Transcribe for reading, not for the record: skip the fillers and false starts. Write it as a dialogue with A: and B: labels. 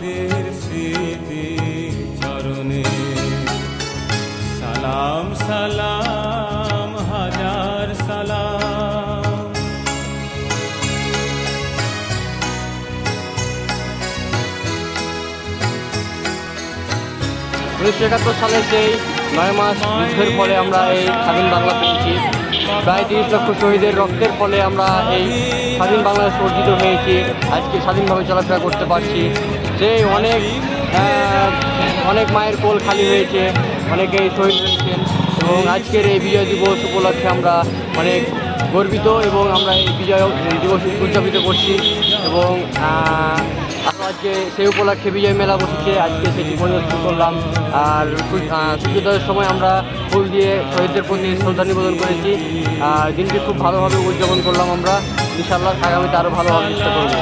A: মাদের স্মৃতি চরণে সালাম সালাম হাজার সালাম।
B: 1971 সালে সেই 9 মাস যুদ্ধের ফলে আমরা এই স্বাধীন বাংলা পেয়েছি। প্রায় 30 লক্ষ শহীদের রক্তের ফলে আমরা এই স্বাধীন বাংলাদেশ অর্জিত হয়েছি। আজকে স্বাধীনভাবে চলাফেরা করতে পারছি। যে অনেক মায়ের কোল খালি হয়েছে, অনেকেই শহীদ হয়েছেন এবং আজকের এই বিজয় দিবস উপলক্ষে আমরা অনেক গর্বিত এবং আমরা এই বিজয় দিবস উদযাপিত করছি এবং আজকে সেই উপলক্ষে বিজয় মেলা বসেছে, আজকে সেটি পরিদর্শন করলাম। আর সূর্যোদয়ের সময় আমরা ফুল দিয়ে শহীদদের প্রতি শ্রদ্ধা নিবেদন করেছি। আর দিনটি খুব ভালোভাবে উদযাপন করলাম আমরা। ইনশাআল্লাহ আগামীতে আরও ভালোভাবে চেষ্টা করব।